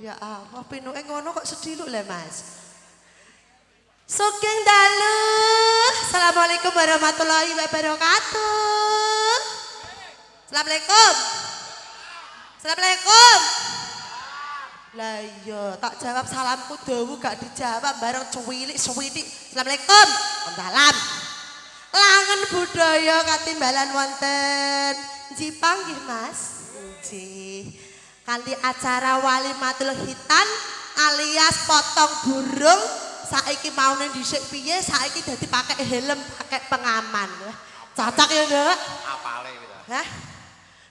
Ya Allah, pinuke ngono kok sedih lho le Mas. Sugeng dalu. Assalamualaikum warahmatullahi wabarakatuh. Assalamualaikum. Assalamualaikum. Lah iya, tak jawab salamku dawu gak dijawab bareng cuwilik-suwilik. Assalamualaikum. Waalaikumsalam. Langen budaya katimbalan wonten Jipang nggih Mas. Nggih. Kanthi acara Walimatul Khitan alias potong burung saiki maune dhisik piye saiki dadi pakai helm, pakai pengaman. Cocok ya, Nduk? Apale gitu. Hah?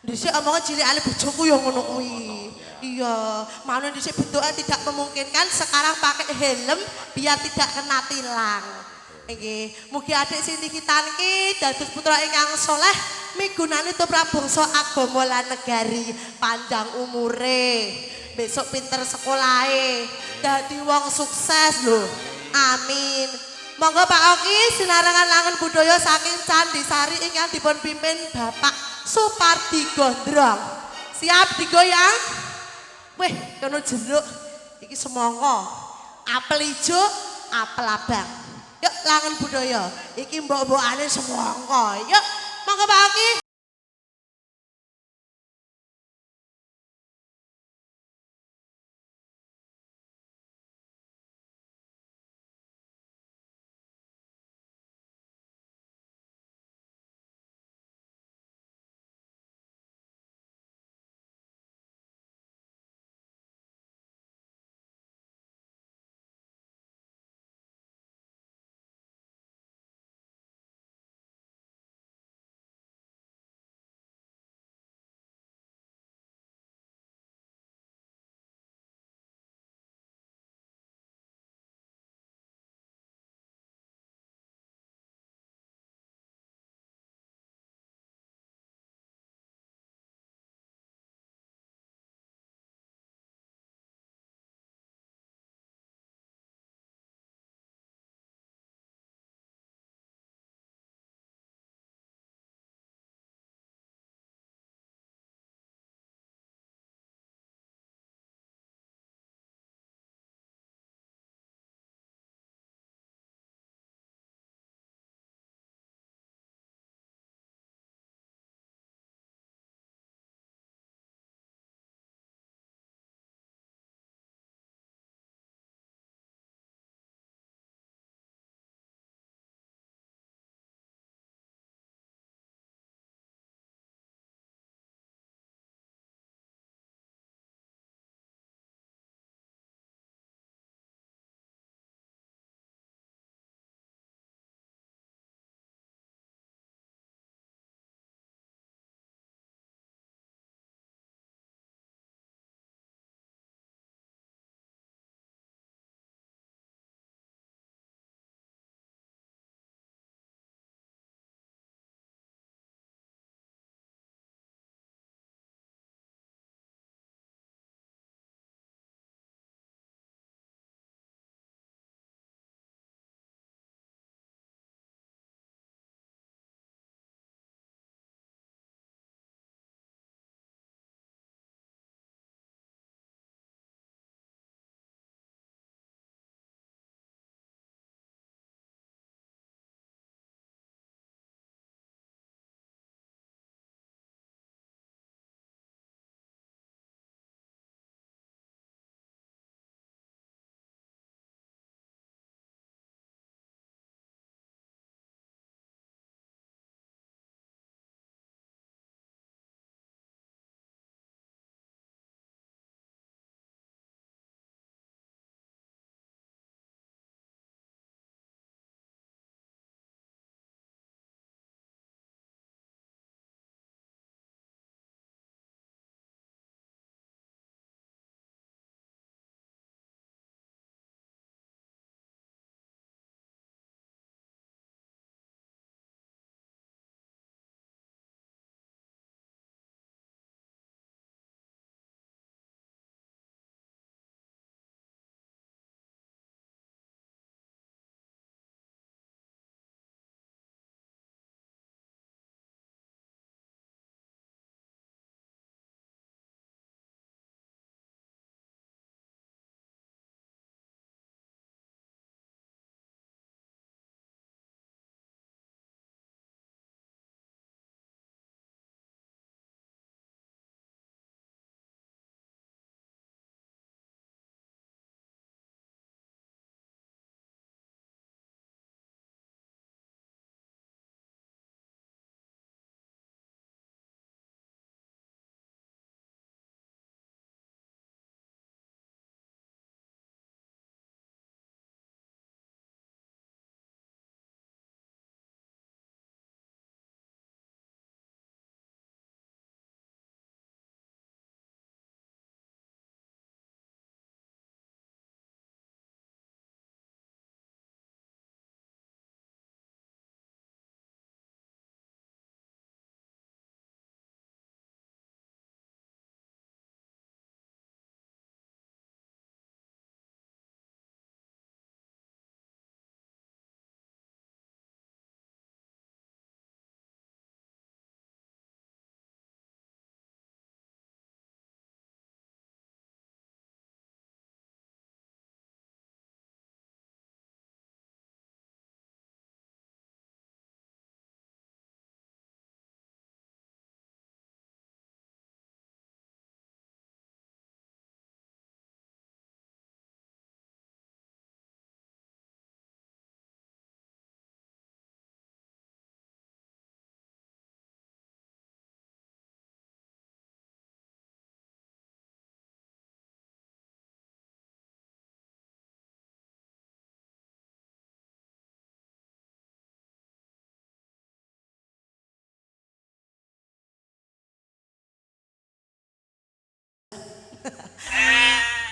Dhisik omongnya cilik ale bojoku ya ngono kuwi. Iya, maune dhisik bentuke tidak memungkinkan, sekarang pakai helm biar tidak kena tilang. Nggih, mugi adik Sindi Khitan ki dados putra ingkang saleh migunani tumrap bangsa agama lan negari, panjang umure, besok pinter sekolahe, dadi wong sukses lho. Amin. Monggo Pak Oki sinarengan langen budaya saking Candi Sari ingkang dipun pimpin Bapak Supardi Gondrong. Siap digoyang? Wih, kono jeruk iki semangka. Apel ijo, apel abang. Yuk langen budaya. Iki mbok-mbokane semangka. Yuk, monggo Pak Oki.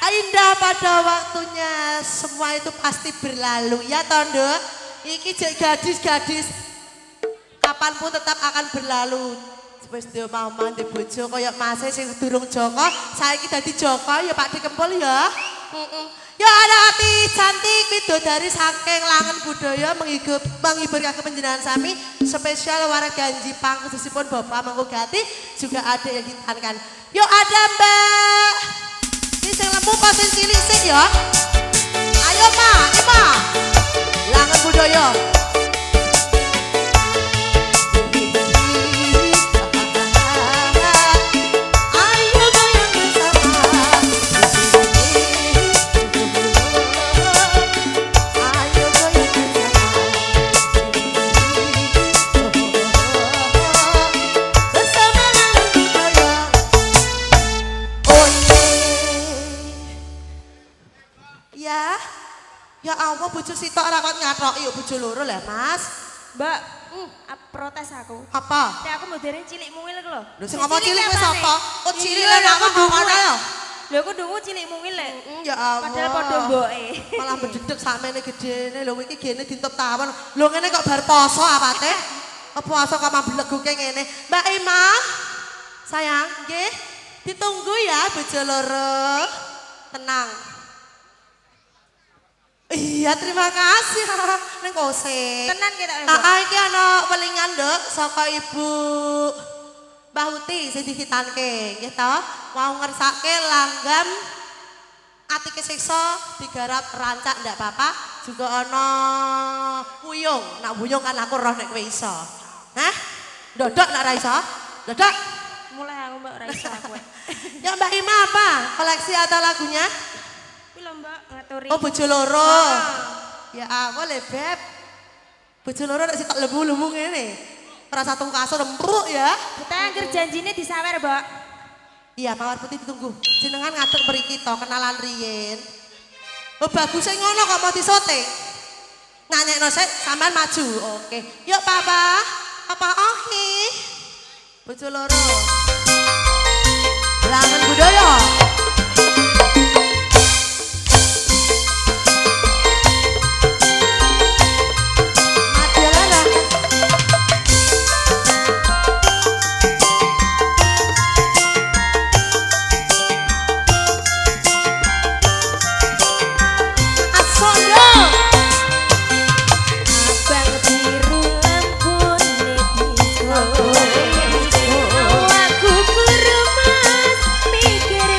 Indah pada waktunya semua itu pasti berlalu ya Tondo. Iki jek gadis-gadis kapanpun tetap akan berlalu. Wis duwe mau mandi bojo kaya Mas sing durung Joko, saiki dadi Joko ya Pak Dikempul ya. Ya ada hati cantik bidodari saking Langen Budaya menghibur kagem panjenengan sami spesial warga Jipang khususipun Bapak Manggugati juga ada yang ditankan. Yo ada Mbak. Ini sing lembu kok sing cilik sik ya. Ayo Ma, Ima. Langen Budaya. Ya Allah bojo sitok ora kok nyatroki yo bojo loro lah Mas. Mbak, protes aku. Apa? Nek aku modern cilik mungil iku lho. Lho sing ngomong cilik kuwi sapa? Oh cilik lan aku ngono lho. Lho aku ndungu cilik mungil lek. Ya Allah. Padahal padha mboke. Malah bededek sakmene gedene lho iki gene ditutup tawon. Lho ngene kok bar poso apate? Apa poso kok mambleguke ngene. Mbak Ima. Sayang, nggih. Ditunggu ya bojo loro. Tenang. Iya terima kasih neng kose. Tenan kita. Iki ana welingan Nduk saka Ibu Mbah Uti sing dihitanke nggih to. Mau ngersake langgam ati kesiksa digarap rancak ndak apa-apa. Juga ana wuyung. Nak wuyung kan aku roh nek kowe iso. Hah? Dodok nak ra iso? Dodok. Mulai aku Mbak ra iso aku. Ya Mbak Ima apa? Koleksi atau lagunya? Lho Mbak ngaturi. Oh bojo loro. Ya aku le Beb. Bojo loro nek sitok lembu-lembu ngene. Ora satu kasur empruk ya. Kita angger janjine disawer, Mbak. Iya, Mawar Putih ditunggu. Jenengan ngadeg mriki to kenalan riyin. Oh bagus ngono kok mau disoting. Nanyekno sik sampean maju. Oke. Yuk Papa. Papa Ohi. Bojo loro. Langen Budaya. Aku kurus mikir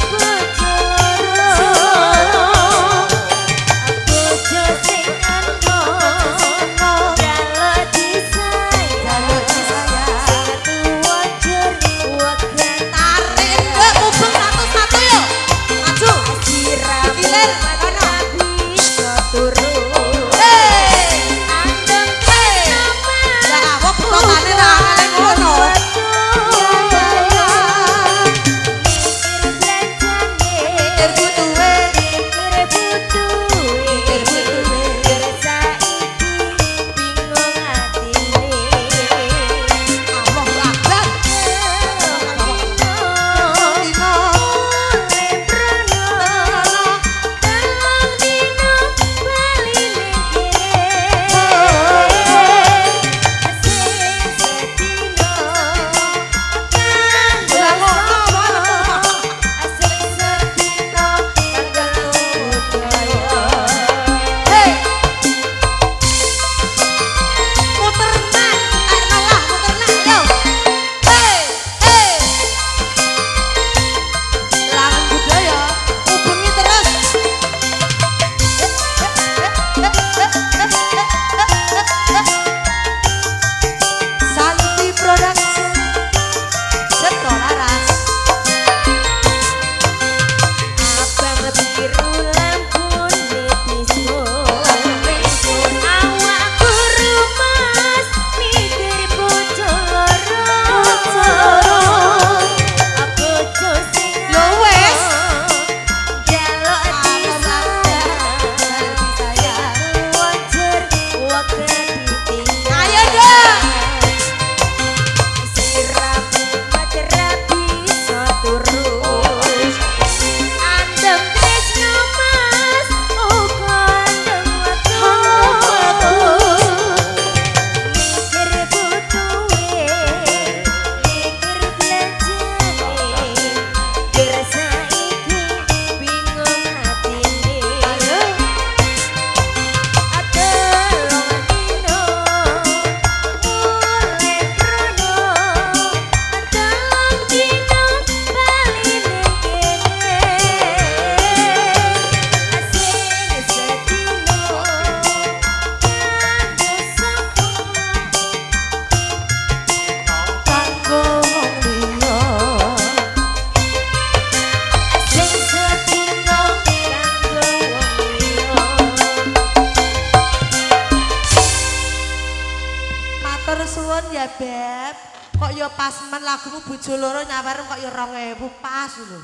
matur suwun ya, Beb. Kok ya pas men lagumu bojo loro nyawer kok ya 2000 pas lho.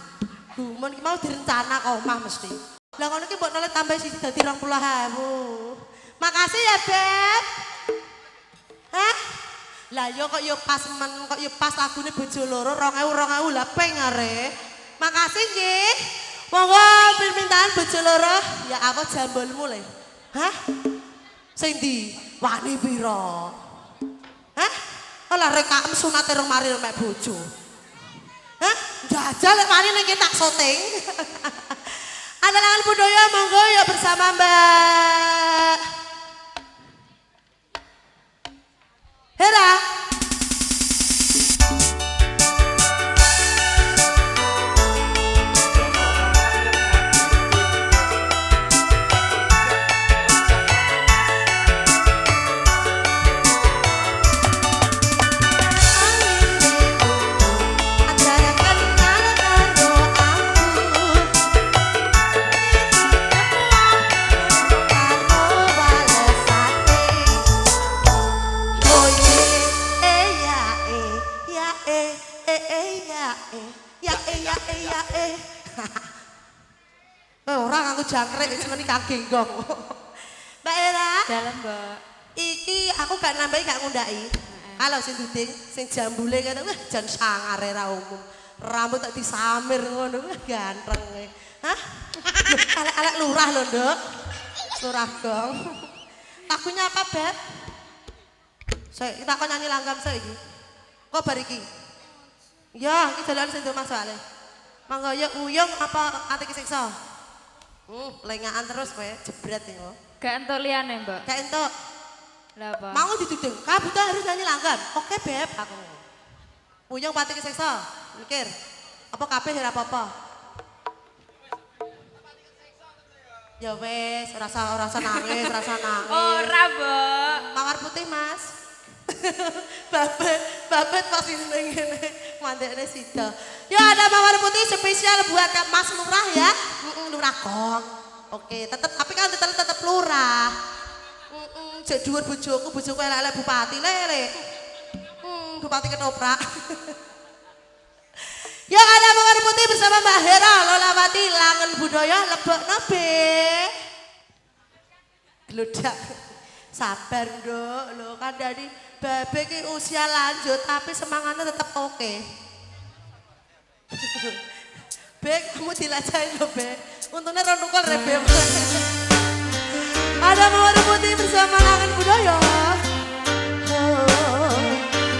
Gumun iki mau direncana kok omah mesti. Lah ngono ki mbok noleh tambah siji dadi 20.000. Makasih ya, Beb. Hah? Lah yo kok yo pas men kok yo pas lagune bojo loro 2000 lah ping are. Makasih nggih. Monggo permintaan bojo loro ya apa jambulmu le. Hah? Sing ndi? Wani pira? Hah? Lah rekaem sunate rong mari mek bojo. Hah? Jajal lek mari ning tak syuting. Andalan budaya monggo ya bersama Mbak Hera. Orang aku jangkrik cuma ini kaki gong. Mbak Era, Dalam, Mbak. iki aku gak nambahi gak ngundai. Kalau sing duding, sing jambule kata wah jan sangar era umum. Rambut tak disamir ngono, wah ganteng. Hah? Alek-alek lurah lho, Nduk. Lurah gong. Lagunya apa, Beb? Saya kita akan nyanyi langgam saya iki. Kok bar iki? Ya, iki dalan sing mas soalnya. Mangga ya uyung apa ati kesiksa? Lengaan terus kowe jebret yo. Gak entuk liyane, Mbak. Gak entuk. Lah apa? Mau dituding, kabuta harus nyanyi langgam. Oke, Beb, aku. Uyung pati kesiksa. Mikir. Apa kabeh ora apa-apa? Ya wes, rasa nangis, rasa nangis. Ora, Mbak. Mawar putih, Mas. Babet pasti ngene mandekne sida. Ya ada mawar putih spesial buat Mas Lurah ya. Lurah Gong. Oke, tapi kan tetap lurah. Jek dhuwur bojoku elek-elek bupati lele. Bupati ketoprak. Ya ada mawar putih bersama Mbak Hera Lolawati Langen Budaya Lebokno be. Gludak. Sabar, Nduk. Lho kan dari Babe ki usia lanjut tapi semangatnya tetap oke. Be, kamu dilacain loh, Be. Untungnya rondukol rebe. Ada mawar putih bersama Langen Budaya.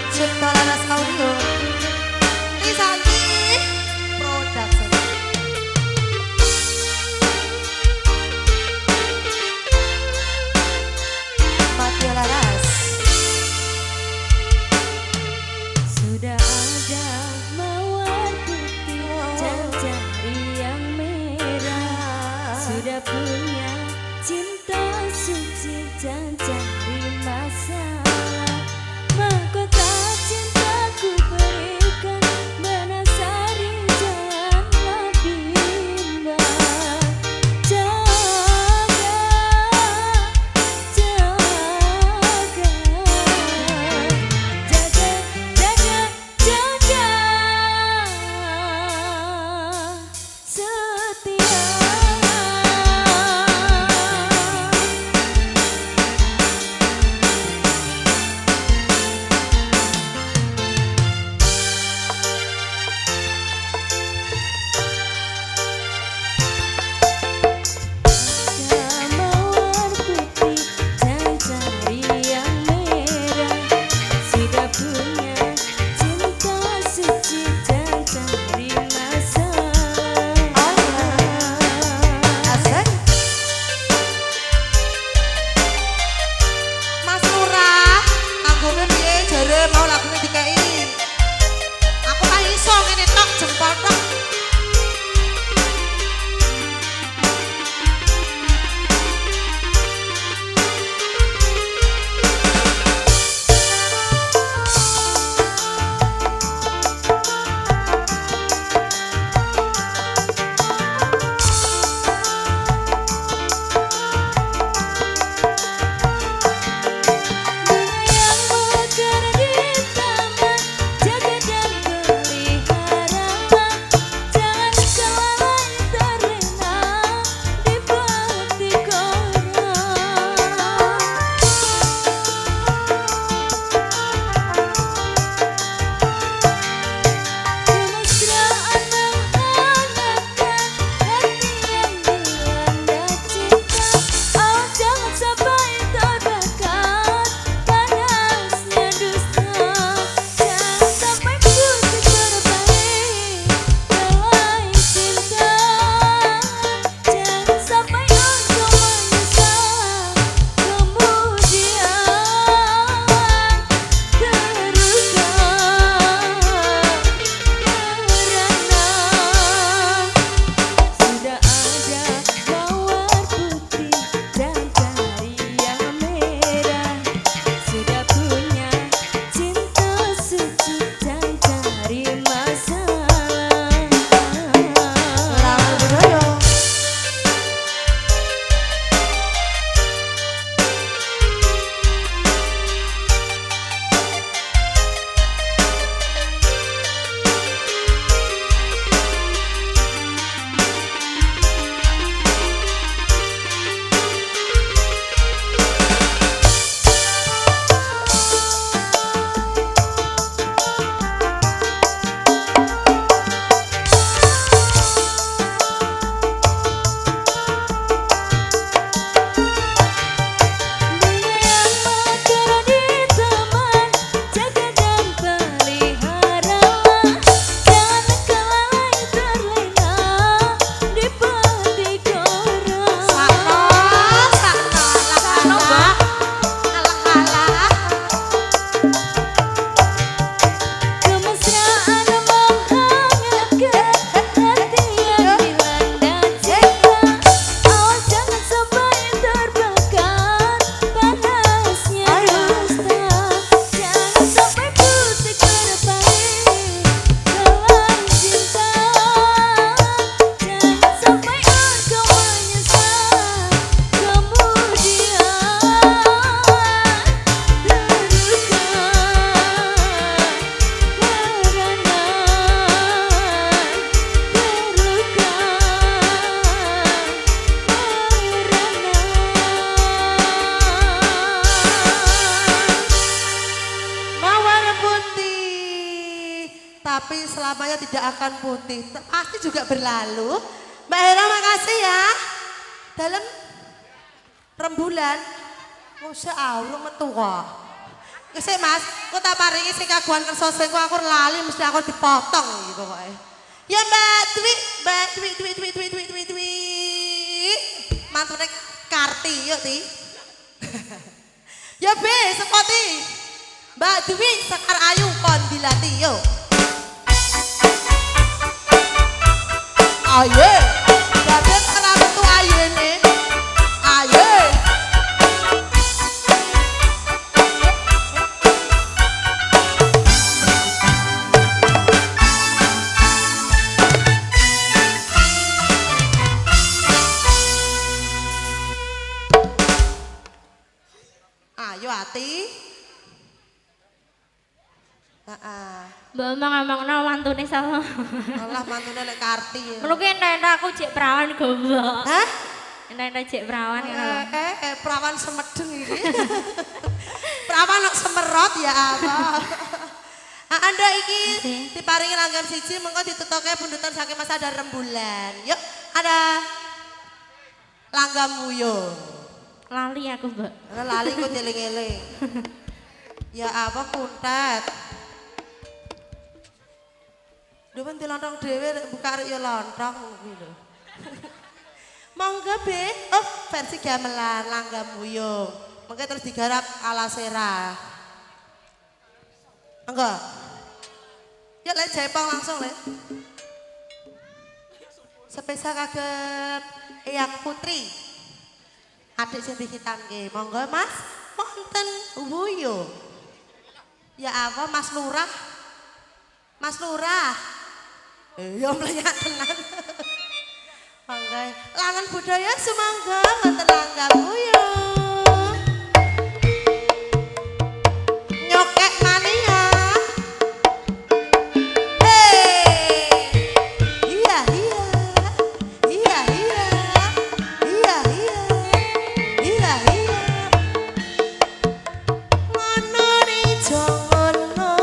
Cipta Laras Audio. Risanti Production. Mati Laras. Sudah ada mawar putih dan jari yang merah. Sudah punya cinta suci dan jari masalah. Mahkota cintaku berikan menasari janganlah bimbang. Jaga, setia. tapi selamanya tidak akan putih. Pasti juga berlalu. Mbak Hera makasih ya. Dalam rembulan. Masa aurung metu kok. Kesik Mas, kok tak paringi sing kagungan kersa sing aku lali mesti aku dipotong iki pokoke. Ya Mbak Dwi. Mantune Karti yuk Ti. Ya B, sepoti. Mbak Dwi Sekar Ayu Kondilati yuk. Ayo. Dadet kenapa tuh ayo ini? Ayo. Ayo hati. Mbak ngomong-ngomong mantune sama. Allah mantune lek Karti. Ngono ki entek aku jek perawan gombok. Hah? Entek jek perawan ngono lho. Perawan semedeng iki. Perawan kok semerot ya apa? Anda iki diparingi langgam siji mengko ditutuke bundutan saking masa ada rembulan. Yuk, ada langgam wuyung. Lali aku, Mbak. Lali kok dieling-eling. Ya apa kuntet. Dewen dilontong dhewe buka arek ya lontong kuwi lho. Monggo Be. Oh, versi gamelan langgam wuyung. Mengko terus digarap ala sera. Monggo. Ya lek Jepang langsung le. Spesial kagem Eyang Putri. Adik sing dikitamke. Monggo Mas, wonten wuyung. Ya apa Mas Lurah? Mas Lurah. Ya mlenyak tenan. Monggo. Langan budaya sumangga wonten langgam wuyung. Nyokek mania. Iya. Ngono ni jongono.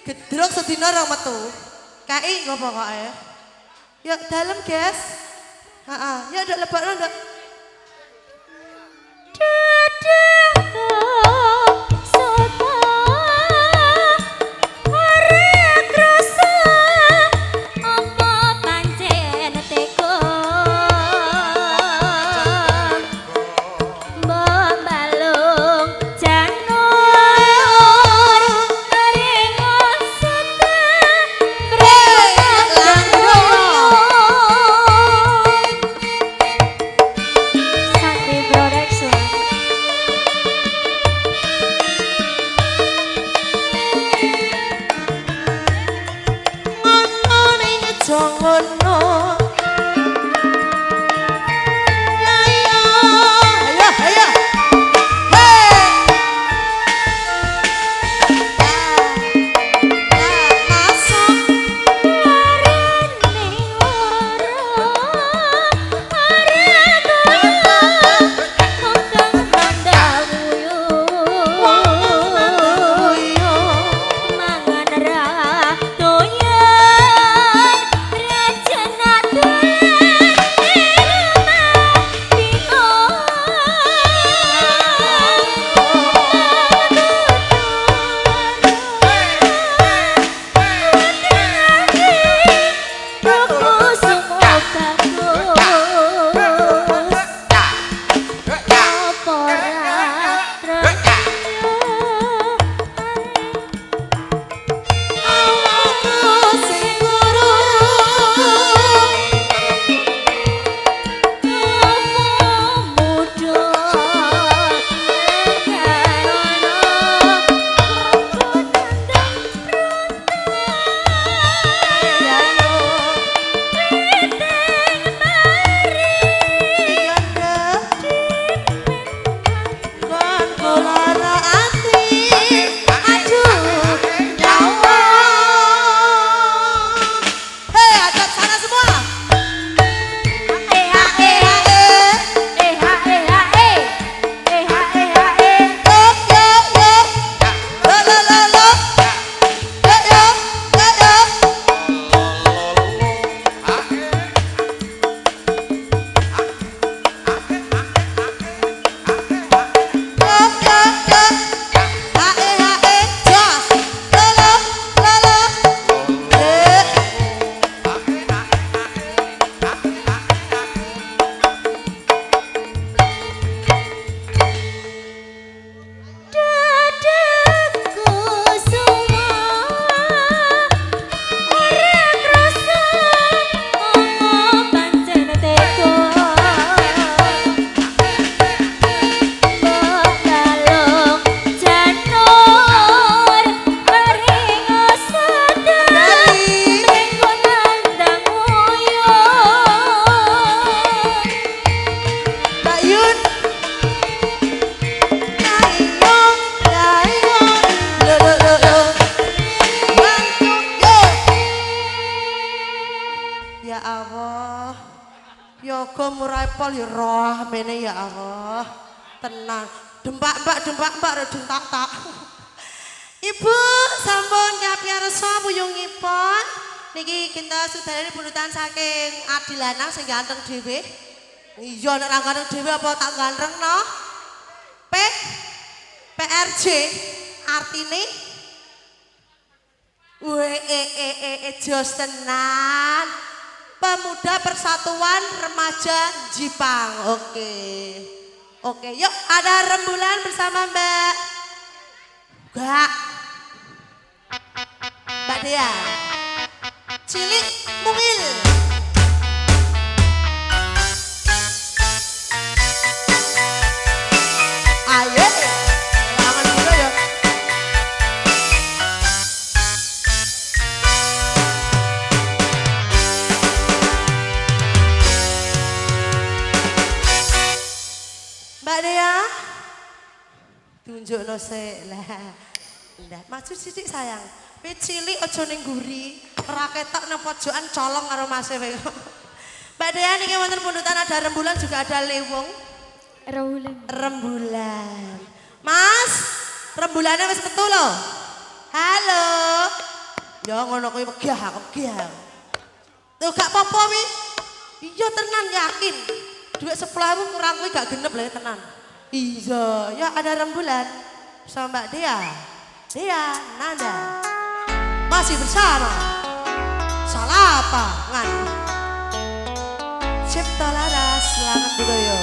Gedrok sedina rong metu. KI nggo pokoke. Yuk dalem, Guys. Heeh, yuk ndak lebokno ndak. Mergo murai pol ya roh mene ya Allah. Tenang. Dempak mbak dentak tak. Ibu sampun kapiarsa buyungipun. Niki kita sudarane bunutan saking Adilanang sing ganteng dhewe. Iya nek ra ganteng dhewe apa tak ganteng no? PRJ artine jos tenan. Pemuda Persatuan Remaja Jipang. Oke, yuk ada rembulan bersama Mbak. Enggak. Mbak Dea. Cilik mungil. Ayo, tangan dulu ya. Mbak Dea, tunjuk no lah. Maju sidik sayang. Kowe cilik aja ning nguri, ora ketok nang pojokan colong karo Mas e. Mbak Dea niki wonten pundutan ada rembulan juga ada lewung. Rembulan. Mas, rembulannya wis metu lho. Halo. Ya ngono kuwi megah. Tuh gak apa-apa wi. Iya tenan yakin. Duit 10.000 kurang kuwi gak genep lho tenan. Iya, ya ada rembulan sama Mbak Dea. Nanda. Masih bersama. Salah apa? Ngan. Cipta Laras Langan Budaya.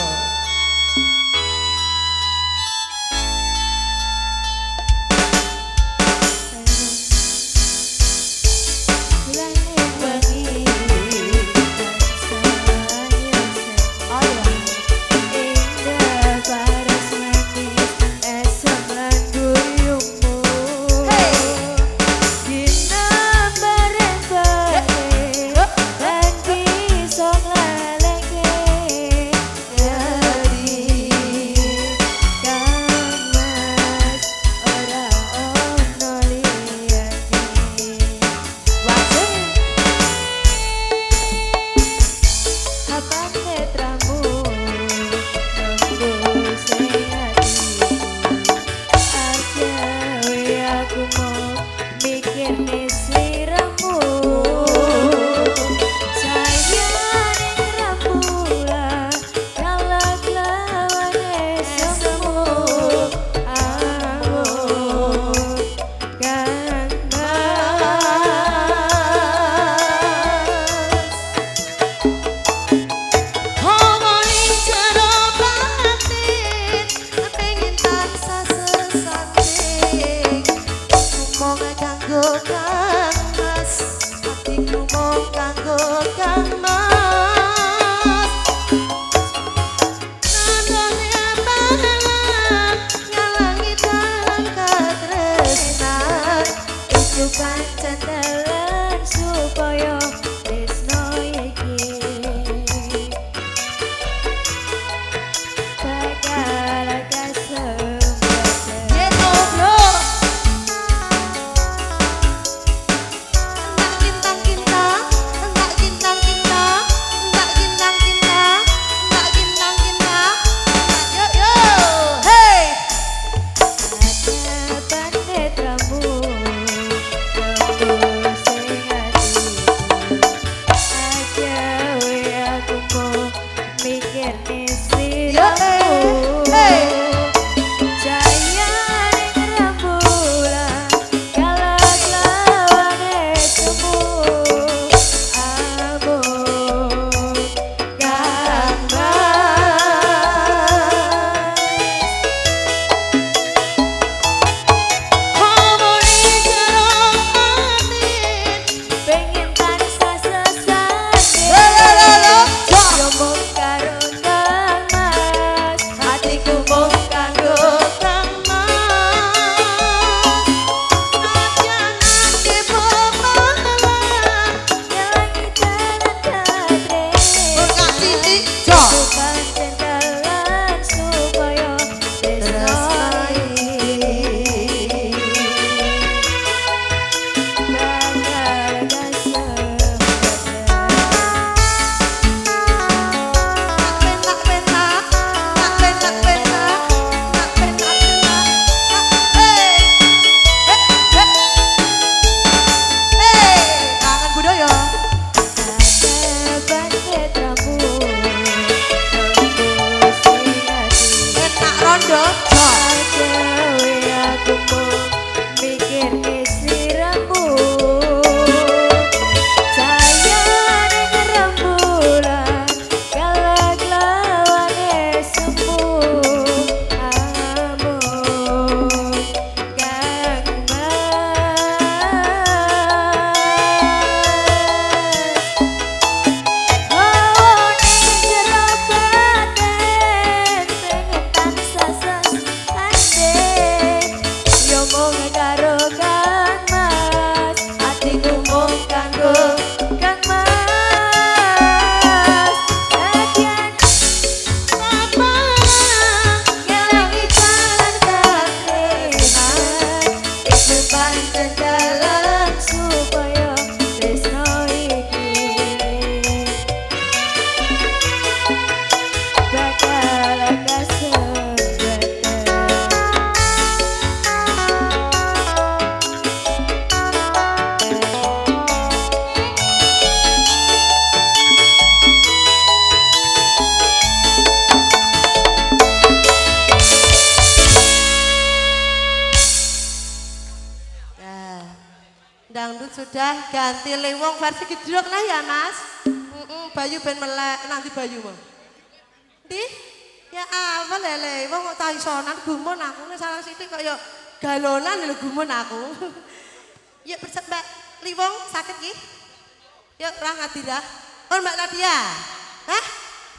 Netramu karo Kang Mas, atiku mung kanggo Kang Mas. Bagian apa ngelangi jalan kakrehan, iku pancen dalan supaya tresno iki bakal kasebatan. Nah, dangdut sudah ganti lewong versi gedrok lah ya Mas. Bayu ben melek nanti Bayu mau. Di? Ya apa lele, wong kok taisonan gumun aku nek salah sithik kok ya galonan lho gumun aku. Yuk bersek Mbak Liwong sakit ki? Yuk Rah Ngadira. Oh Mbak Nadia. Hah?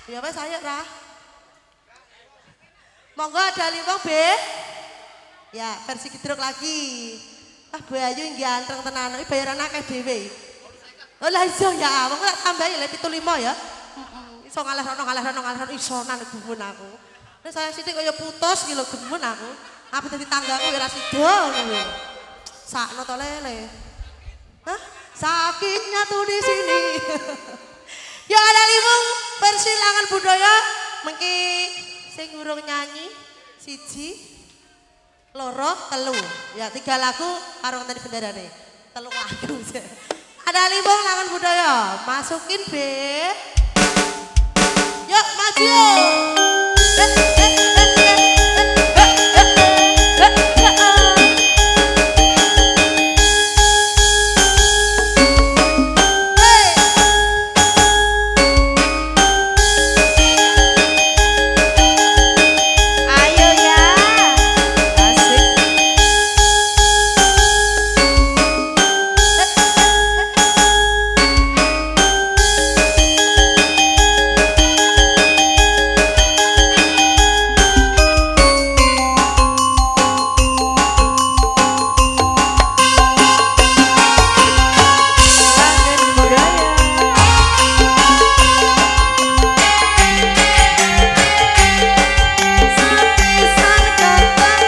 Ya apa saya Rah? Monggo ada Liwong B. Ya versi gedrok lagi. Ah Bayu yang ganteng tenan, ini bayaran akeh dhewe. Oh lah iso ya, wong tak tambahi le 75 ya. Iso ngalah rono isonan gumun aku. Nek saya sithik kaya putus iki lho gumun aku. Apa dadi tanggaku ya ra sida ngono. Sakno to lele. Hah? Sakitnya tuh di sini. Ya ada Liwong versi langan budaya mengki sing urung nyanyi siji loro telu. Ya 3 lagu karo tadi bendarane. 3 lagu. Ada Liwong langan budaya, masukin B. Yuk maju. Ayo ya, asik. Langen budaya. Pisan kembang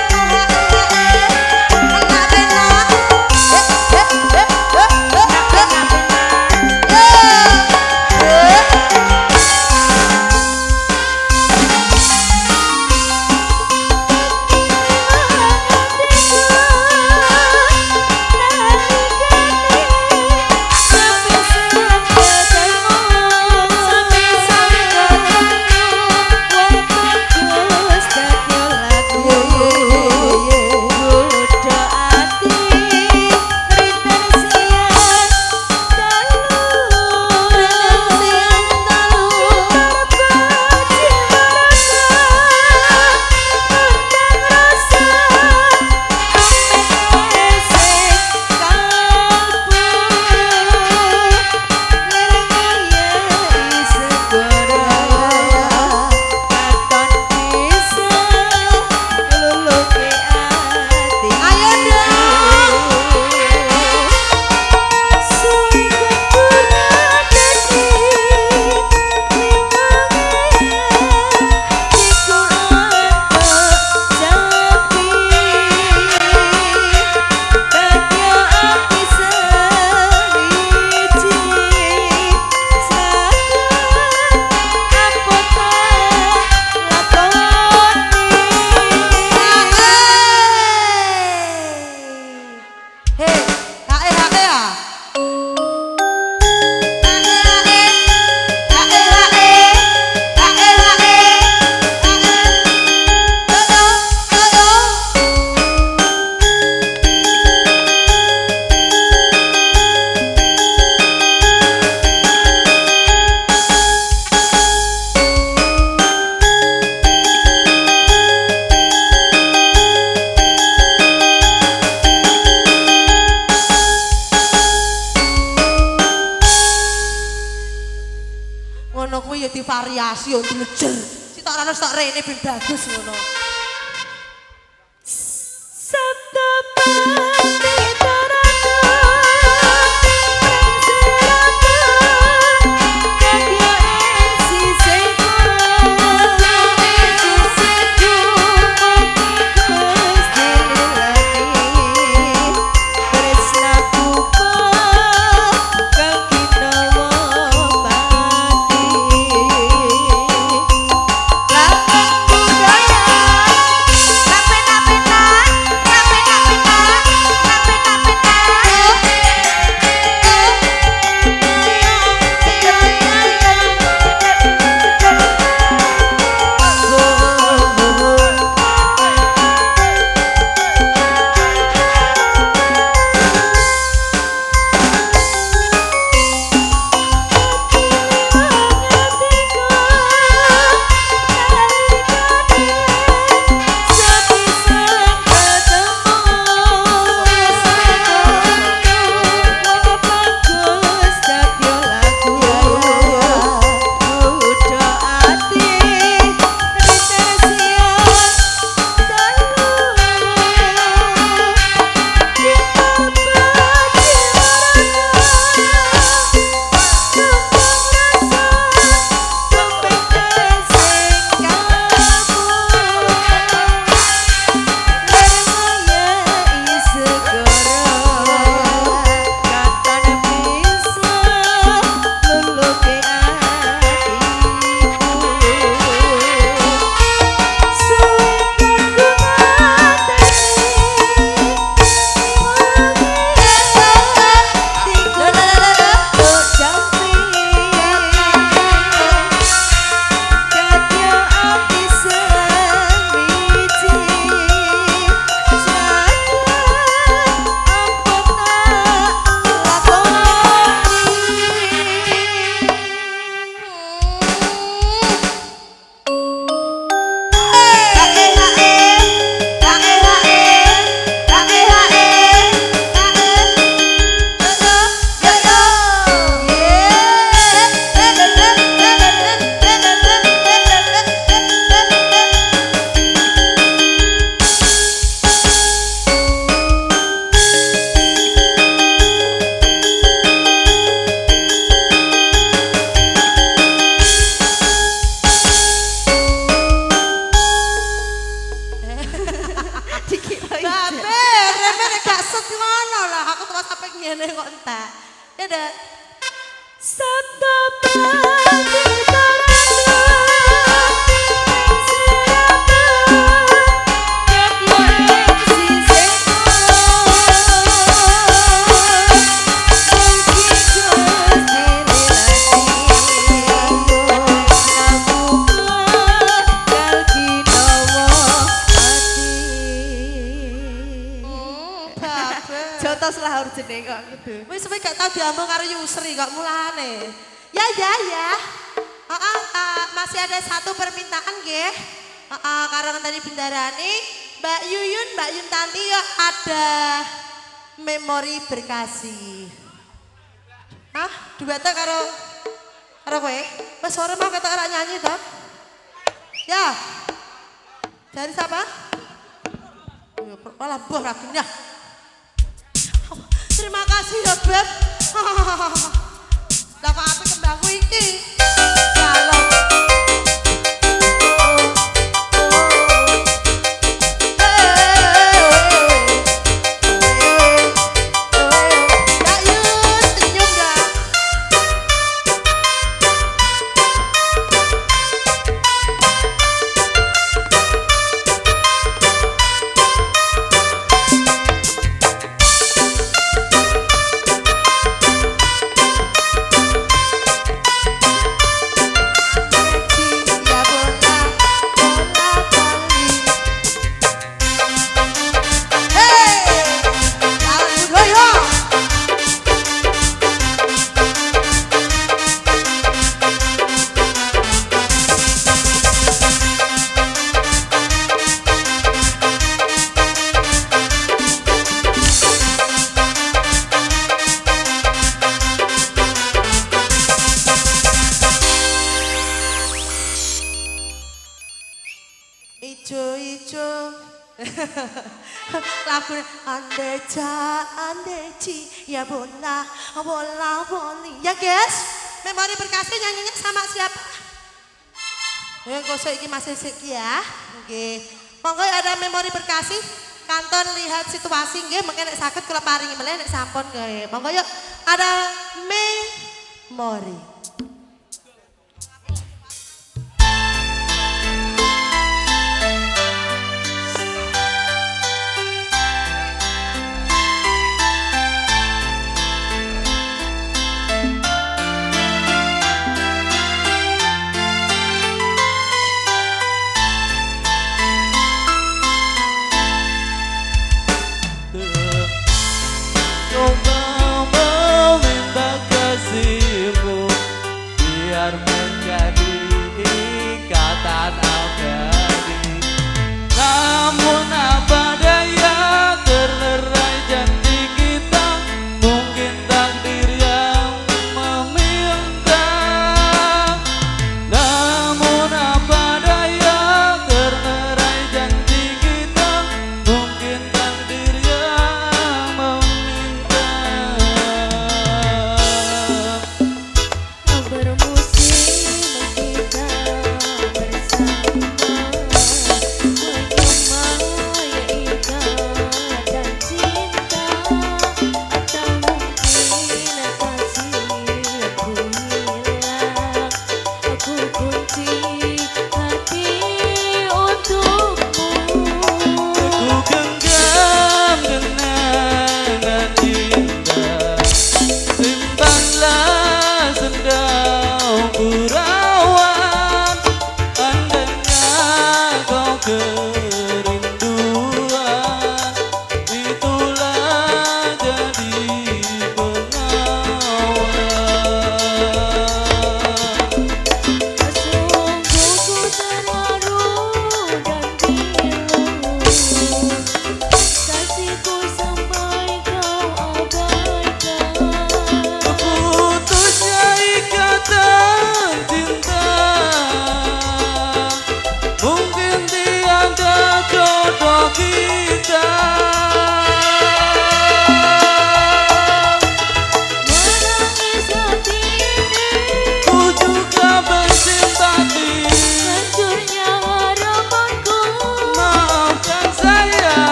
kuwi ya divariasi ya dilejer. Sitok ana sitok rene ben bagus ngono. Sabda kok sampai ngene kok entek. Ya dah. Sabda pati tarana jotos lah harus jeneng kok gitu. Wis sampe gak tau diambung karo Yusri kok mulane. Ya. Masih ada satu permintaan nggih. Karo tadi bendarane Mbak Yuyun, Mbak Yuntanti ya ada memori berkasih. Duetnya karo kowe. Mas sore mau kata ora nyanyi toh? Ya. Dari siapa? Malah buah raginya. Terima kasih ya Beb. Lah kok apik kembangku iki. Kalau ijo lagu andeji ya bola boli ya guys. Memori berkasih nyanyinya sama siapa? Ya gosok iki masih siki ya. Nggih. Monggo ada memori berkasih. Kanton lihat situasi nggih mengke nek saged kula paringi meneh nek sampun nggih. Monggo yuk ada memori. Coba meminta kasihmu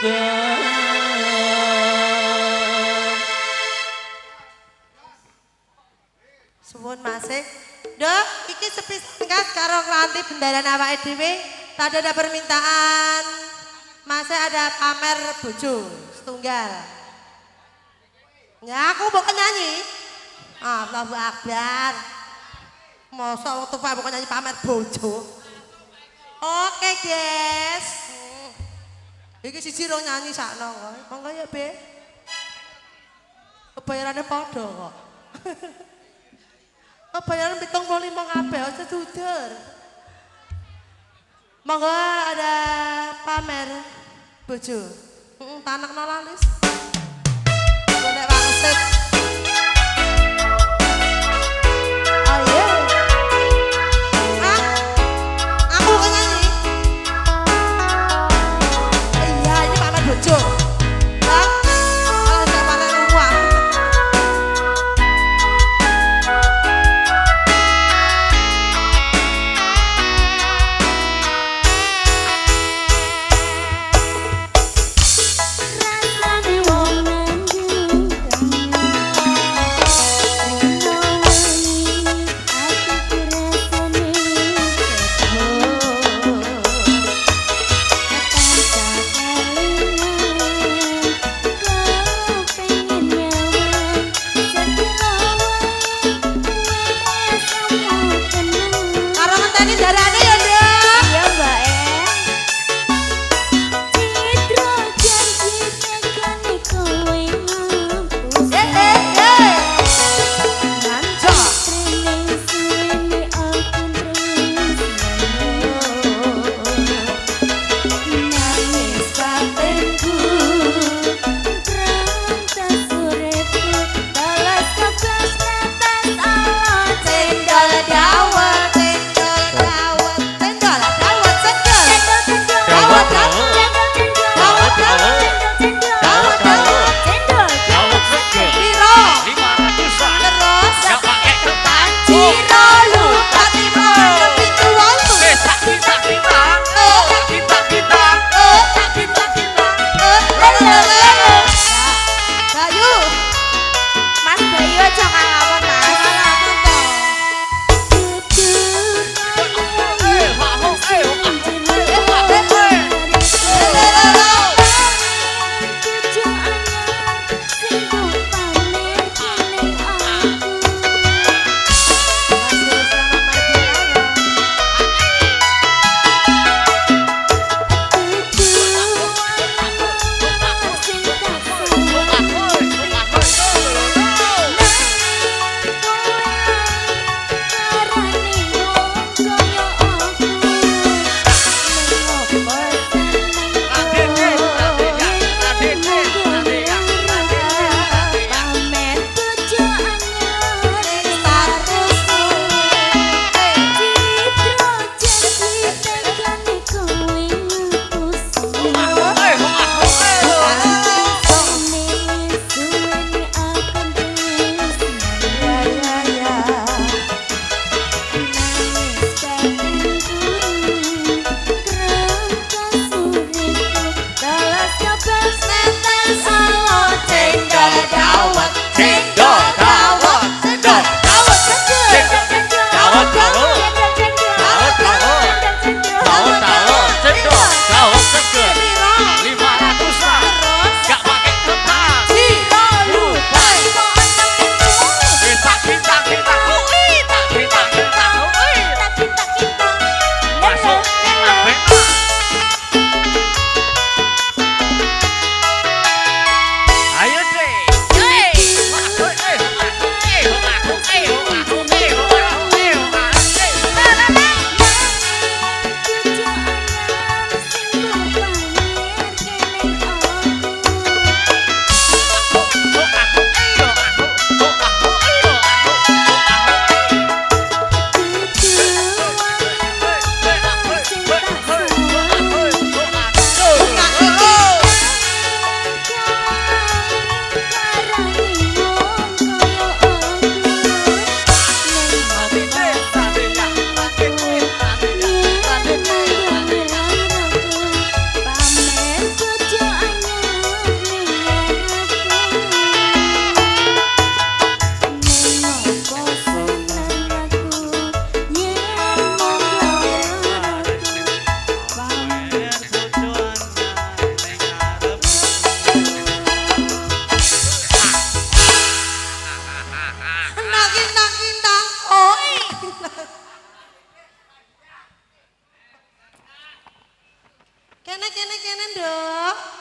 Suwun masih. Dok, iki sepingkat karo kelanti bendaran awake dhewe. Tadi ada permintaan. Masih ada pamer bojo setunggal. Ya aku bukan nyanyi. Allahu Akbar. Masa waktu Pak bukan nyanyi pamer bojo. Oke, guys. Iki siji rong nyanyi sakno kok. Monggo ya, Be. Bayarannya padha kok. Bayaran 75 kabeh aja dudur. Monggo ada pamer bojo. Tanakno lalis. Golek wangsit. Ayo. Aku kan nyanyi. Iya, ini pamer bojo. Kalau saya pamer uang. Rasane wong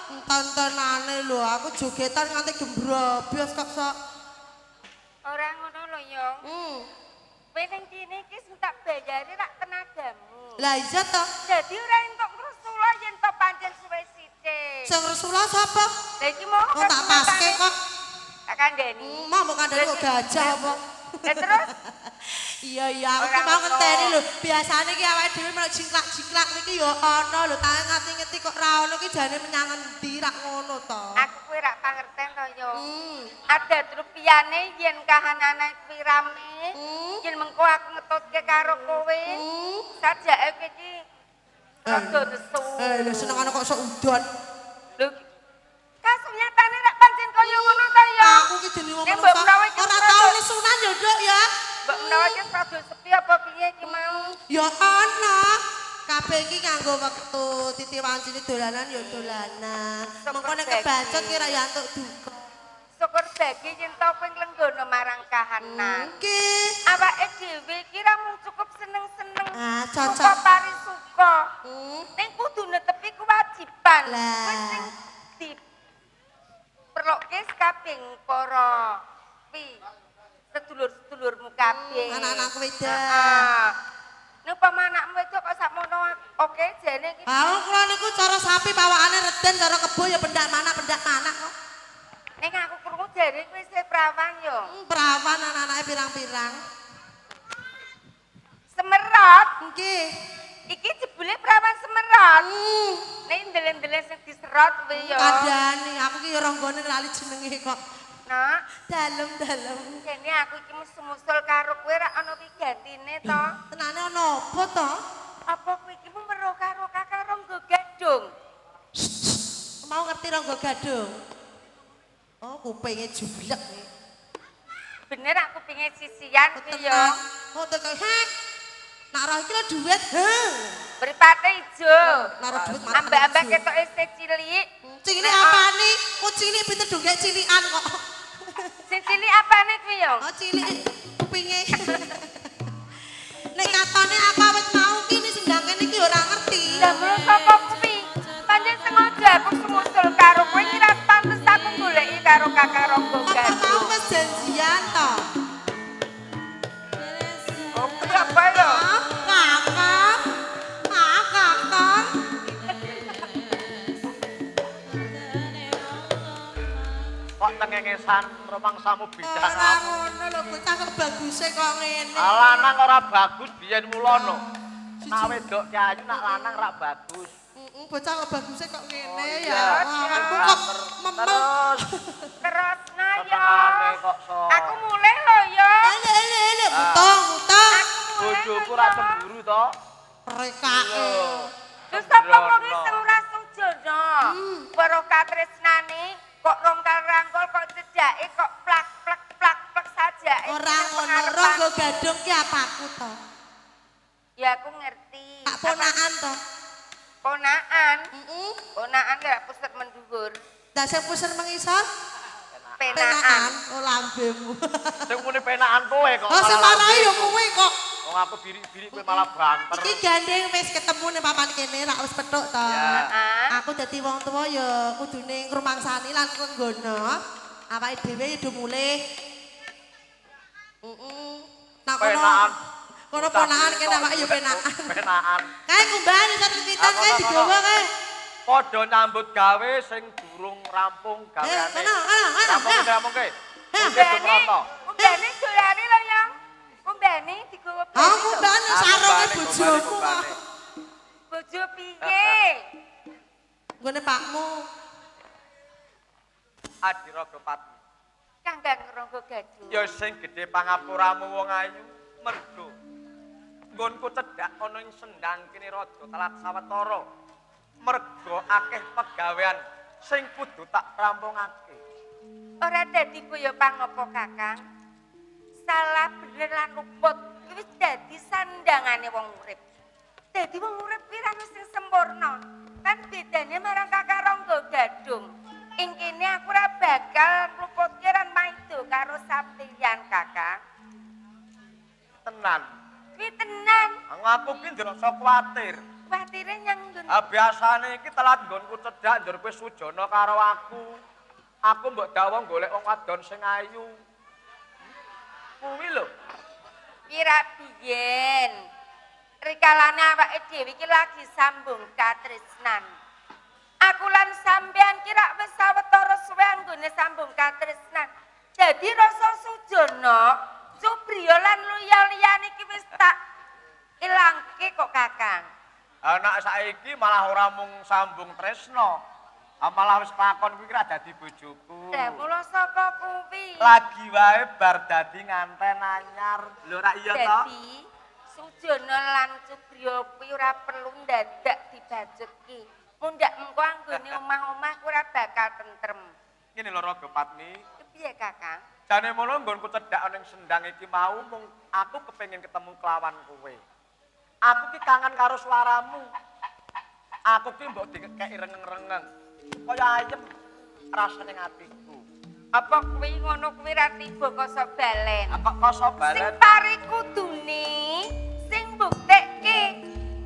Tontonane lho, aku jogetan nganti gembrobyos kok sok. Ora ngono lho ya. Kowe ning kene iki sing tak bayari rak tenagamu. Lah iya to. Dadi ora entuk ngrusula yen to pancen suwe sithik. Sing resula sapa? Lah iki mau Oh tak paske kok. Tak kandhani. Mau kandhani kok gajah apa? Lah terus Iya aku ki mau ngenteni lho. Biasane ki awake dhewe melok jingklak-jingklak iki ya ana lho, tak ngati-ngati kok ra ono ki jane menyang endi rak ngono to. aku kuwi rak pangerten to yo. Ada rupiane yen kahanane kuwi rame. Yen mengko aku ngetutke karo kowe. Sajake kowe iki rada nesu. Lho senengane kok sok udon. Lho kasunyatane rak pancen kaya ngono to yo. Aku ki jenenge wong Nek mbok menawa iki ora tau nesunan yo, Nduk ya. Mbok menawa iki rada sepi apa piye iki mau? Ya ana. Kabeh iki nganggo wektu Titi Wancini dolanan ya dolanan. Mengko nek kebacot ki ra ya entuk duka. Syukur bagi yen to kowe nglenggono marang kahanan. Nggih. Awake dhewe iki ra mung cukup seneng-seneng. Ah, cocok. Suka parisuka. Ning kudu netepi kewajiban. Lah. Wis sing diperlokke kabeh para sedulur-sedulurmu kabeh. Anak-anak wedok. Heeh. Nek umpama anakmu wedok kok sakmono oke jane iki. Kula niku cara sapi pawakane reden, cara kebo ya pendak mana kok. Ning aku krungu jare kowe isih prawan yo. Perawan anak-anake pirang-pirang. Semerot. Nggih. Iki jebule prawan semerot. Nek ndeleng-ndeleng sing diserot kuwi yo. Kandhani aku ki ora nggone lali jenenge kok. Nak, Dalem-dalem. jane aku iki musul karo kowe ra ana wigantine to. Tenane ana apa to? Apa kowe iki weruh karo Kakang Ronggo Gadung? Mau ngerti Ronggo Gadung? Oh, kupinge jublek nih. Bener aku pingin sisian kuwi yo. Oh, tekan hek. Nak roh iki lho duit, heh. Mripate ijo. Naruh duit mati. Ambek-ambek ketoke isih cilik. Cilik apane? Kok cilik pinter dong gak cilikan kok. Sing cilik apane kuwi yo? Oh, cilik kupinge. Nek katone aku awet mau ki ini sindang kene iki ora ngerti. Lah mulu sapa kuwi? Pancen sengaja aku semusul karo kowe kira pantes aku goleki karo Kakang Ronggo Apa mau Gadung. wis janjian to? Oh, kuwi apa yo? Kakak. Kakak. Kok tengengesan rumangsamu Ora bidangamu. ngono lho, bocah kok baguse kok ngene. Lanang ora bagus biyen mulono. Nak wedok ki ayu nak lanang ra bagus. Bocah kok baguse kok ngene iya. ya. Aku kok memel. Terus nah yo. Senengane kok sok. Aku mulai lho yo. Ele, utang. Bojoku ra cemburu to. Rekake. Terus sapa wong sing ora sujono? Weruh katresnane kok rongkal-rangkul kok cedake kok plak sajake. Ora ngono, Ronggo Gadung ki apaku to? Ya aku ngerti. Tak ponakan to. Ponakan. Ponakan gak pusat mendhuwur. Lah sing pusar mengisor? Penakan. Oh lambemu. Sing muni penakan kowe kok. Oh sing marahi yo kowe kok. Wong aku birik-birik kowe malah banter. Iki gandeng wis ketemu ning papan kene rak wis petuk to. Aku dadi wong tuwa ya kudune ngrumangsani lan nggono. Awake dhewe ya do mulih. Nah Penakan. kono ponakan kene awake ya penakan. Penakan. Kae kumbane sertifikat kae digawa kae. Padha nyambut gawe sing durung rampung gaweane. Rampung ke. Kumbane dolane lho ya. Kumbane digawa. Ah kumbane sarunge bojomu kok. Bojo piye? Nggone pakmu. Adiragapati. Kakang Ronggo Gadung. Ya sing gedhe pangapuramu wong ayu mergo. Nggonku cedhak ana ing sendang kene raja Talat Sawetara. Mergo akeh pegawean sing kudu tak rampungake. Ora dadi boyo pangapa Kakang. Salah bener lan luput wis dadi sandangane wong urip. Dadi wong urip kuwi ra sing sempurna. Kan bedane marang Kakang Ronggo Gadung. Ing kene aku ora bakal ngluputke lan maido karo sampeyan Kakang. Tenan. Kuwi tenan. Aku ki nderasa kuwatir. kuwatire nyang nggon. Biasane iki telat nggonku cedhak njur kowe sujana karo aku. Aku mbok dawuh golek wong wadon sing ayu. Kuwi lho. Pira biyen. Rikalane awake dhewe iki lagi sambung katresnan. Aku lan sampean kira wis sawetara suwe anggone sambung katresnan. Dadi rasa sujana, Subriya lan liya-liyane iki wis tak ilangke kok Kakang. Anak saiki malah ora mung sambung tresno. Malah wis pakon kuwi kira dadi bojoku. Lah mula saka kuwi. Lagi wae bar dadi nganten anyar. Lho ra iya to? Dadi Sujana lan Subriya kuwi ora perlu ndadak dibajutke. Mundak mengko anggone omah-omah kuwi ora bakal tentrem. Ngene lho Raga Patmi. Piye Kakang? Jane mono nggonku cedhak ning sendang iki mau mung aku kepengin ketemu kelawan kowe. Aku ki kangen karo swaramu. Aku ki mbok dikeki rengeng-rengeng. Kaya ayem rasane atiku. Apa kuwi ngono kuwi ra tiba kasa balen? Apa kasa balen? Sing pari kudune sing mbuktekke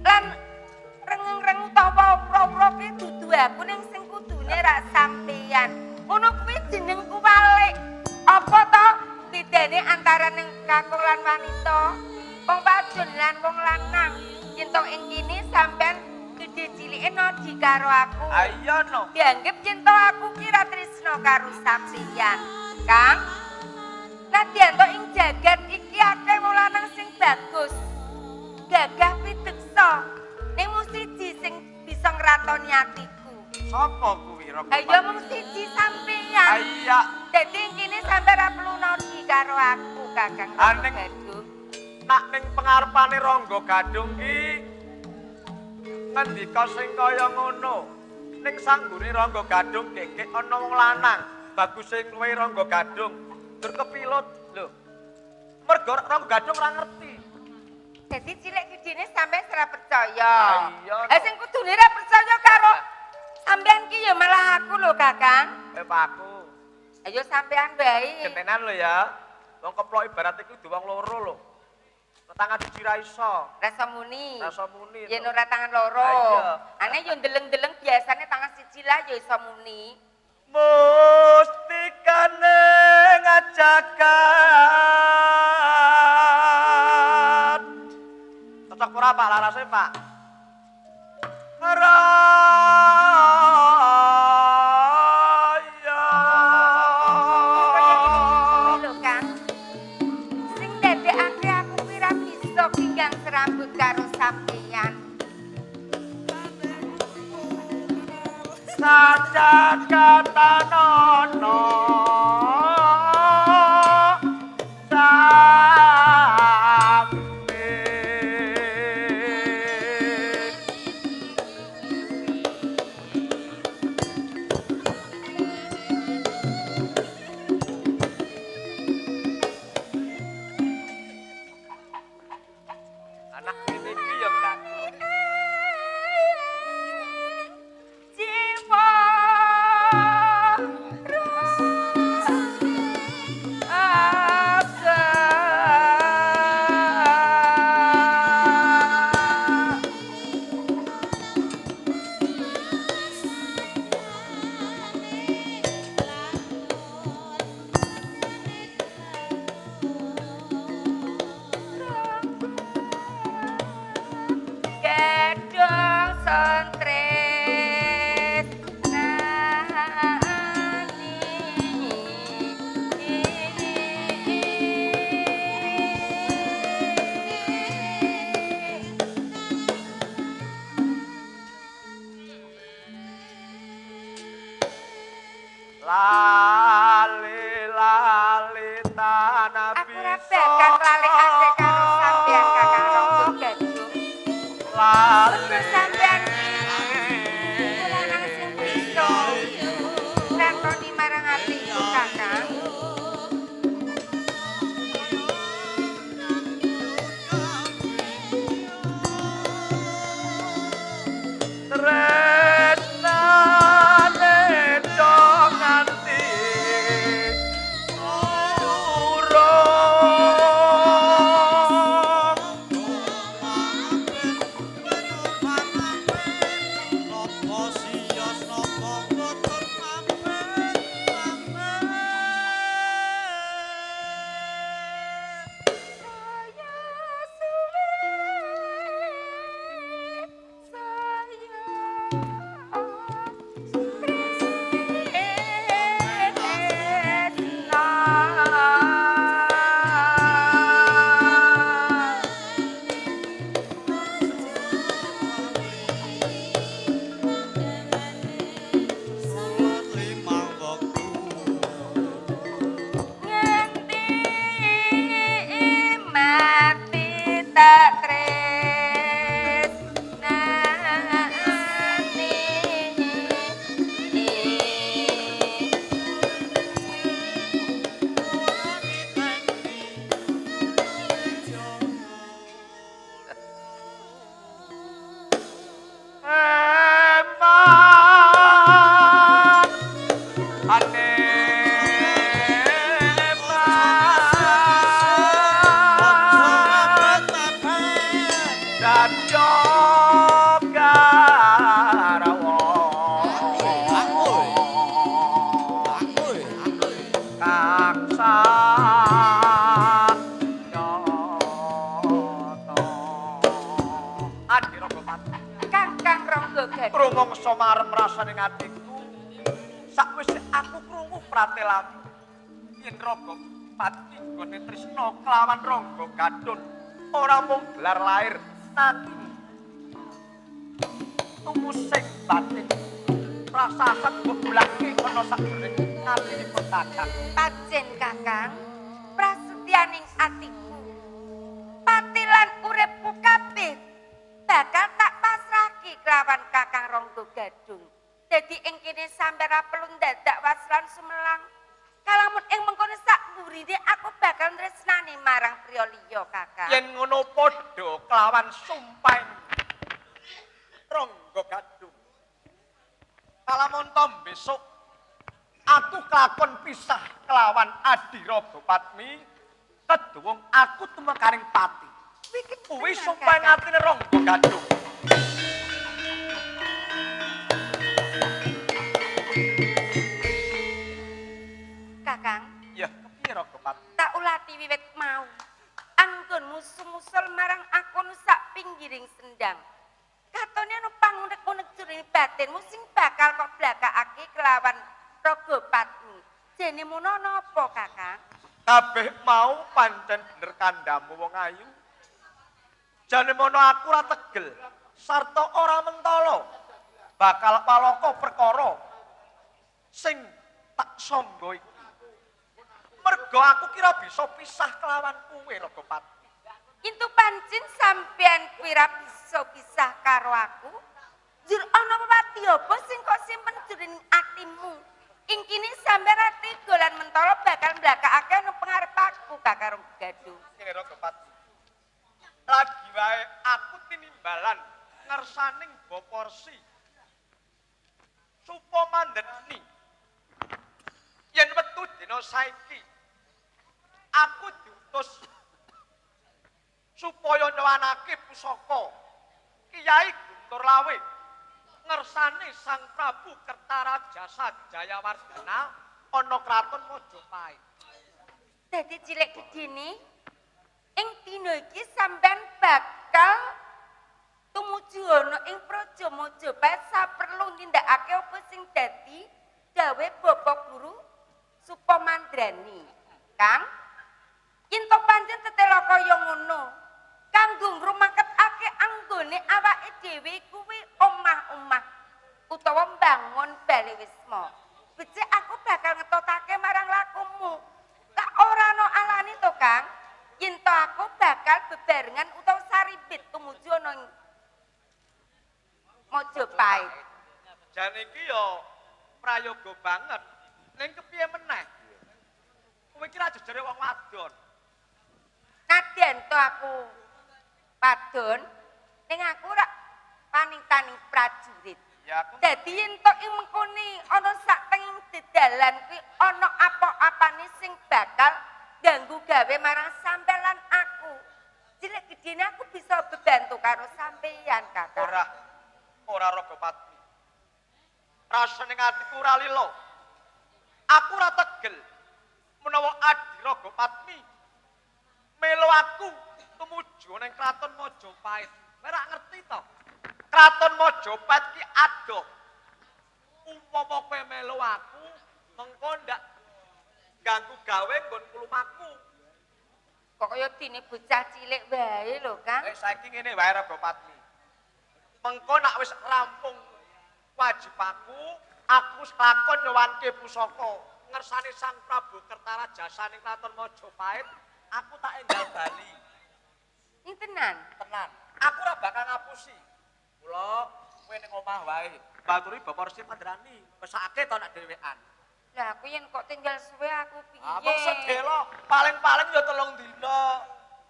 lan rengeng-reng utawa ura-ura ki dudu aku ning sing kudune ra sampeyan. Ngono kuwi jenengku walik. Apa to bedane antara ning kakung lan wanita? Wong wadon lan wong lanang. Yen to ing kene sampean gedhe cilike nodi karo aku. Iya no. Dianggep yen to aku kira tresno karo sampeyan. Kang. Nadyan to ing jagat iki akeh wong lanang sing bagus. Gagah piteksa. Ning mung siji sing bisa ngratoni atiku. Sapa kuwi Raga? Ayo mung siji sampeyan. Iya. Dadi kene sampe ra perlu nodi karo aku, Kakang. Aning Gadung. nak ning pengarepane Rangga Gadung ki ngendika sing kaya ngono. Ning sanggure Rangga Gadung kekek ana wong lanang, bagus sing luwih Rangga Gadung. Dur kepilut lho. Mergo Rangga Gadung ora ngerti. Dadi cilik gedene sampe ora percaya. Iya. Lah sing kudune ra percaya karo sampean ki ya malah aku lho, Kakang. Aku. Ayo sampean bae. Gentenan lho ya. Wong keplok ibarat iku kudu wong loro lho. Tangan siji ra iso. Rasa muni. Rasa muni. Yen ora tangan loro. Iya. Ane yo ndeleng-ndeleng biasane tangan siji lah yo iso muni. Mustikane ngajakan. Cocok ora Pak larase Pak? Raya. Lho Kang. Sing ndadekake aku kuwi ra bisa pinggang serambut karo sampeyan. Saja kata nono sampe anak ini ki ya kan Jiwa gedung sentres lali tanah aku ora bakal lalekake karo sampeyan Kakang Rangga Gadung. Mergo sampeyan lanang sing bisa nentoni marang atiku Kakang. tresnane do nganti marem rasane atiku sakwise aku krungu pratelamu yen Raga Pati nggone tresna kelawan Rangga Gadun ora mung gelar lair nanging tumusing batin prasasat bebulake ana sakjroning atinipun Kakang. Pajen Kakang, prasetyaning atiku. Patilan uripku kabeh bakal tak pasrahke kelawan Kakang Rangga Gadung. Dadi ing kene sampe ra perlu dadak wasran sumelang. Kalamun ing mengkono sak burine aku bakal tresnani marang priya liya Kakang. Yen ngono padha kelawan sumpahing Rangga Gadung. Kalamun to besok aku kelakon pisah kelawan Adi Raga Patmi, keduwung aku tumekaring pati. Kuwi sumpahing atine Rangga Gadung. Kakang, Ya, kepiye Raga Patmi? tak ulati wiwit mau. Anggon musul-musul marang aku sak pinggiring sendang. Katone ana pangunek-unek jroning batinmu sing bakal kok blakakake kelawan Raga Patmi. Jene mono napa, Kakang? Kabeh mau pancen bener kandhamu wong ayu. Jane mono aku ora tegel sarta ora mentala bakal palaka perkara sing tak sangga iki. Merga aku kira bisa pisah kelawan kowe Raga Patmi. Intu pancen sampean kira bisa pisah karo aku? Jur ana wewati apa sing kok simpen jroning atimu? Ing kene sampean ati dolan mentala bakal mblakakake ana pengarep aku Kakang Gadung. Ngene Raga Patmi. Lagi wae aku tinimbalan ngersaning Baporsi. Supamandeni. Yen wektu dina saiki aku diutus supaya nyawanake pusaka Kyai Guntur Lawe ngersane Sang Prabu Kertaraja Sajayawardhana ana kraton Majapahit. Dadi cilik gedene ing dina iki sampean bakal tumuju ana ing Praja Majapahit saperlu nindakake apa sing dadi dawe Bapak Guru Supamandrani. Kang, yen to pancen tetela kaya ngono, kanggo ngrumaketake anggone awake dhewe kuwi omah-omah utawa mbangun bale wisma. Becik aku bakal ngetotake marang lakumu. Tak ora ana alane to, Kang. Yen to aku bakal bebarengan utawa saribit tumuju ana ing Majapahit. Jan iki ya prayoga banget. Ning kepiye meneh? Kowe iki ra jejere wong wadon. Nadyan to aku padon ning aku ora paning-taning prajurit. Ya aku Dadi yen to ing mengkone ana sak tenging dedalan kuwi ana apa-apane sing bakal ganggu gawe marang sampeyan lan aku. Cilik gedene aku bisa bebantu karo sampeyan, Kakang. ora Raga Patmi. Rasane atiku ora lila. Aku ora tegel menawa Adi Raga Patmi melu aku tumuju ning Kraton Majapahit. Ora ngerti to. Kraton Majapahit ki adoh. Umpama kowe melu aku mengko ndak ganggu gawe nggonku lumaku. Kok kaya dene bocah cilik wae lho, Kang. Saiki ngene wae Raga Patmi. Mengko nek wis rampung wajibaku, aku wis lakon nyowanke pusaka ngersane Sang Prabu Kertaraja ning Kraton Majapahit, aku tak enggal bali. Ing tenan. Tenan. Aku ora bakal ngapusi. Mula kowe ning omah wae. Baturi Bapak Resi Pandrani, pesake to nek dhewean. Lah aku yen kok tinggal suwe aku piye? Mung sedelo, paling-paling ya 3 dina.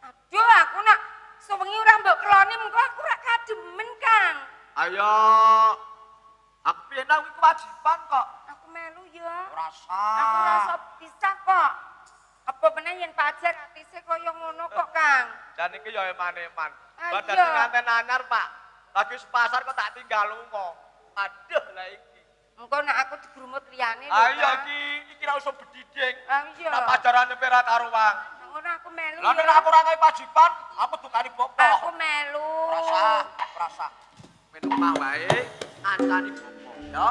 Aduh, aku nak sewengi ora mbok keloni mengko aku ora kademen, Kang. Ayo. Aku piye nang iki kewajiban kok. Aku melu ya. Rasa. Aku rasa bisa kok. Apa meneh yen pajar atise kaya ngono kok, Kang. Jan iki ya eman-eman. Ayo. Badan nganten anyar, Pak. Lagi pasar kok tak tinggal lunga. Aduh lah iki. Engko nek aku digrumut liyane lho. Ayo Kang. iki ra usah bediding. Iya. Nak pajarane pera karuang. Ngono aku melu. Lah nek ya. aku ora ngai pajiban, aku dukani bopo. Aku melu. Rasa. Minum mah wae, kancani bopo. Ya.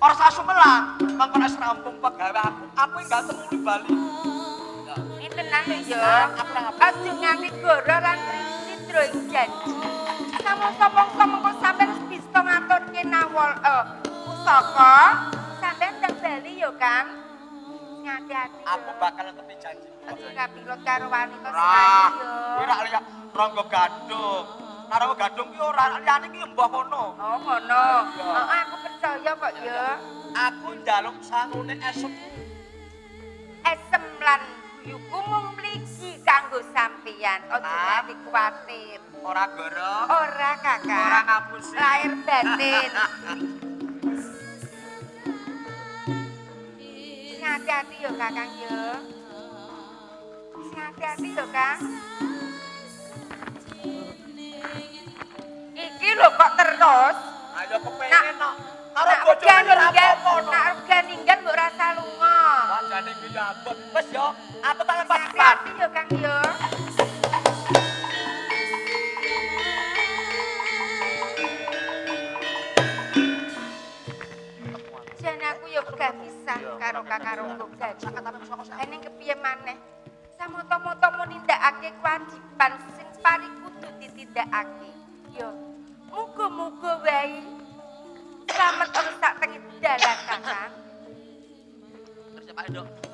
Ora sak sumelan, mangko nek rampung pegawe aku enggak temuli bali. Ya. Ini tenan lho ya. Aja nganti goro lan ridro ing janji. Samong-samong mengko sampeyan wis bisa ngaturke nawol pusaka. Sampeyan ndang bali ya, Kang. Hati-hati. Aku bakal netepi janji. Aja kapilot karo wanita Ora, sing kuwi rak liya Rangga Gadung. Rangga Gadung ki ora liyane ki mbah kono. Oh, ngono. Heeh, aku percaya kok ya. Aku njaluk sangune esem. Esem lan guyuku mung mligi kanggo sampeyan. Aja nganti kuwatir. Ora goro. Ora, Kakak. Ora ngapusi. Lahir batin. Hati-hati yo Kakang yo. Hati-hati yo Kang. Iki lho kok terus. Ayo kepengin no. Karo Nak bojone ora apa-apa no. Nak rega ninggal mbok rasa lunga. Wajane iki ya abot. Wis yo, aku tak lepas Hati-hati yo Kang yo. Jan aku yo gak bisa karo Kakak Ronggo Gadung. Ening kepiye maneh? Samoto-moto mau nindakake kewajiban sing paling kudu ditindakake. Yo, muga-muga wae slamet ora sak tengah dalan Kakang. Terus ya Pak Dok.